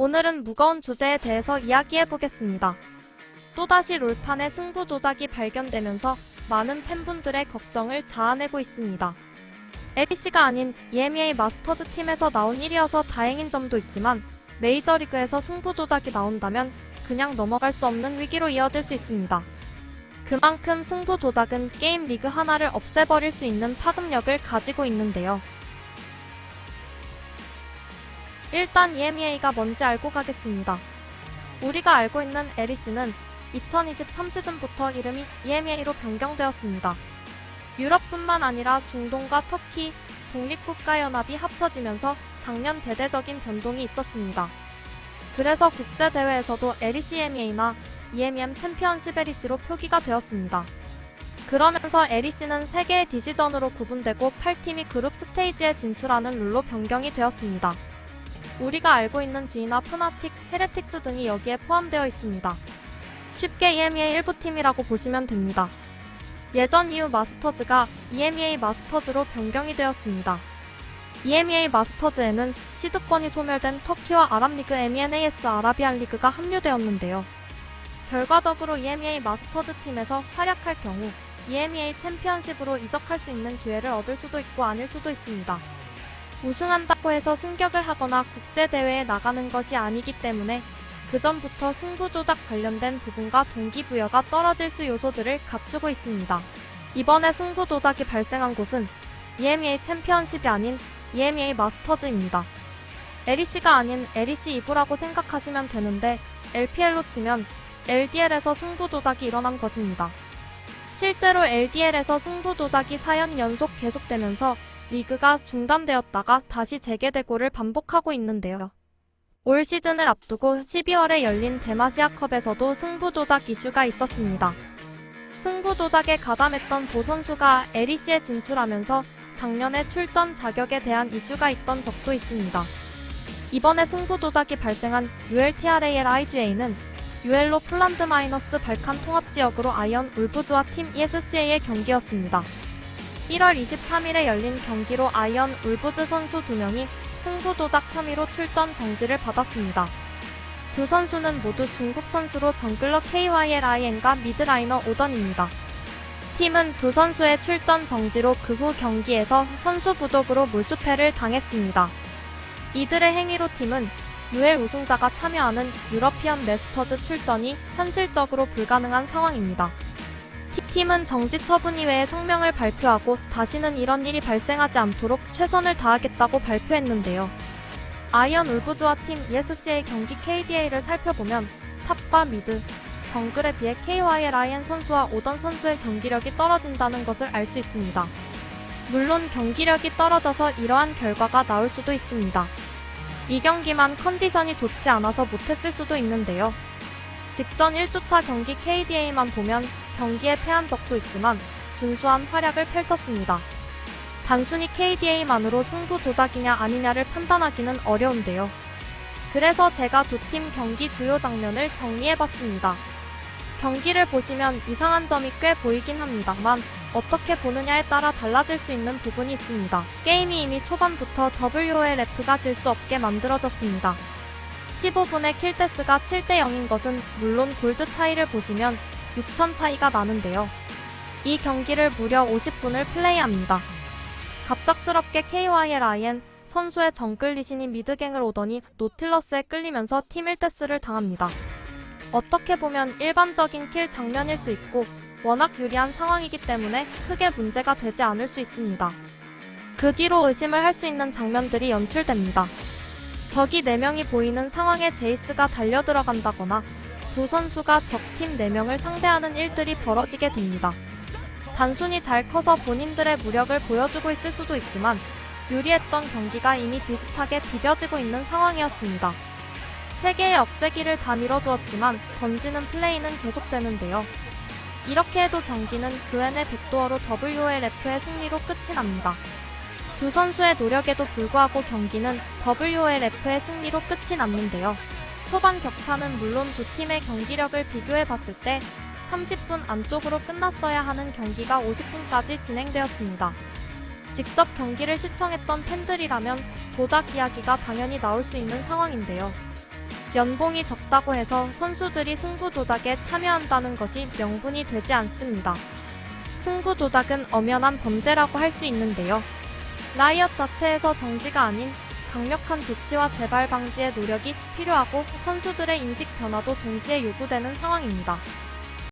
오늘은 무거운 주제에 대해서 이야기해보겠습니다. 또다시 롤판의 승부 조작이 발견되면서 많은 팬분들의 걱정을 자아내고 있습니다. LEC가 아닌 EMEA 마스터즈 팀에서 나온 일이어서 다행인 점도 있지만 메이저리그에서 승부 조작이 나온다면 그냥 넘어갈 수 없는 위기로 이어질 수 있습니다. 그만큼 승부 조작은 게임 리그 하나를 없애버릴 수 있는 파급력을 가지고 있는데요. 일단 EMEA가 뭔지 알고 가겠습니다. 우리가 알고 있는 LEC는 2023 시즌부터 이름이 EMEA로 변경되었습니다. 유럽뿐만 아니라 중동과 터키, 독립국가연합이 합쳐지면서 작년 대대적인 변동이 있었습니다. 그래서 국제대회에서도 LEC EMEA나 EMEM 챔피언십 LEC로 표기가 되었습니다. 그러면서 LEC는 3개의 디시전으로 구분되고 8팀이 그룹 스테이지에 진출하는 룰로 변경이 되었습니다. 우리가 알고 있는 G나 프나틱, 헤레틱스 등이 여기에 포함되어 있습니다. 쉽게 EMEA 일부 팀이라고 보시면 됩니다. 예전 EU 마스터즈가 EMEA 마스터즈로 변경이 되었습니다. EMEA 마스터즈에는 시드권이 소멸된 터키와 아랍리그 MENAS 아라비안 리그가 합류되었는데요. 결과적으로 EMEA 마스터즈 팀에서 활약할 경우 EMEA 챔피언십으로 이적할 수 있는 기회를 얻을 수도 있고 아닐 수도 있습니다. 우승한다고 해서 승격을 하거나 국제대회에 나가는 것이 아니기 때문에 그전부터 승부 조작 관련된 부분과 동기부여가 떨어질 수 요소들을 갖추고 있습니다. 이번에 승부 조작이 발생한 곳은 EMEA 챔피언십이 아닌 EMEA 마스터즈입니다. LEC가 아닌 LEC 2부라고 생각하시면 되는데 LPL로 치면 LDL에서 승부 조작이 일어난 것입니다. 실제로 LDL에서 승부 조작이 4년 연속 계속되면서 리그가 중단되었다가 다시 재개되고를 반복하고 있는데요. 올 시즌을 앞두고 12월에 열린 대마시아컵에서도 승부 조작 이슈가 있었습니다. 승부 조작에 가담했던 보 선수가 LEC에 진출하면서 작년에 출전 자격에 대한 이슈가 있던 적도 있습니다. 이번에 승부 조작이 발생한 ULTRAL IGA는 UL로 폴란드 마이너스 발칸 통합지역으로 아이언 울브즈와 팀 ESCA의 경기였습니다. 1월 23일에 열린 경기로 아이언 울브즈 선수 2명이 승부 조작 혐의로 출전 정지를 받았습니다. 두 선수는 모두 중국 선수로 정글러 KYLIN과 미드라이너 오던입니다. 팀은 두 선수의 출전 정지로 그 후 경기에서 선수 부족으로 몰수패를 당했습니다. 이들의 행위로 팀은 UL 우승자가 참여하는 유러피언 메스터즈 출전이 현실적으로 불가능한 상황입니다. 팀은 정지 처분 이외에 성명을 발표하고 다시는 이런 일이 발생하지 않도록 최선을 다하겠다고 발표했는데요. 아이언 울브즈와 팀 ESC의 경기 KDA를 살펴보면 탑과 미드, 정글에 비해 KYLIN 선수와 오던 선수의 경기력이 떨어진다는 것을 알 수 있습니다. 물론 경기력이 떨어져서 이러한 결과가 나올 수도 있습니다. 이 경기만 컨디션이 좋지 않아서 못했을 수도 있는데요. 직전 1주차 경기 KDA만 보면 경기에 패한 적도 있지만 준수한 활약을 펼쳤습니다. 단순히 KDA만으로 승부 조작이냐 아니냐를 판단하기는 어려운데요. 그래서 제가 두 팀 경기 주요 장면을 정리해봤습니다. 경기를 보시면 이상한 점이 꽤 보이긴 합니다만 어떻게 보느냐에 따라 달라질 수 있는 부분이 있습니다. 게임이 이미 초반부터 WLF가 질 수 없게 만들어졌습니다. 15분의 킬데스가 7대 0인 것은 물론 골드 차이를 보시면 6천 차이가 나는데요. 이 경기를 무려 50분을 플레이합니다. 갑작스럽게 KYLIN 선수의 정글 리신이 미드갱을 오더니 노틸러스에 끌리면서 팀 1데스를 당합니다. 어떻게 보면 일반적인 킬 장면일 수 있고 워낙 유리한 상황이기 때문에 크게 문제가 되지 않을 수 있습니다. 그 뒤로 의심을 할 수 있는 장면들이 연출됩니다. 적이 4명이 보이는 상황에 제이스가 달려들어간다거나 두 선수가 적팀 4명을 상대하는 일들이 벌어지게 됩니다. 단순히 잘 커서 본인들의 무력을 보여주고 있을 수도 있지만 유리했던 경기가 이미 비슷하게 비벼지고 있는 상황이었습니다. 3개의 억제기를 다 밀어두었지만 던지는 플레이는 계속되는데요. 이렇게 해도 경기는 그웬의 백도어로 WLF의 승리로 끝이 납니다. 두 선수의 노력에도 불구하고 경기는 WLF의 승리로 끝이 났는데요. 초반 격차는 물론 두 팀의 경기력을 비교해봤을 때 30분 안쪽으로 끝났어야 하는 경기가 50분까지 진행되었습니다. 직접 경기를 시청했던 팬들이라면 조작 이야기가 당연히 나올 수 있는 상황인데요. 연봉이 적다고 해서 선수들이 승부 조작에 참여한다는 것이 명분이 되지 않습니다. 승부 조작은 엄연한 범죄라고 할 수 있는데요. 라이엇 자체에서 정지가 아닌 강력한 조치와 재발 방지의 노력이 필요하고 선수들의 인식 변화도 동시에 요구되는 상황입니다.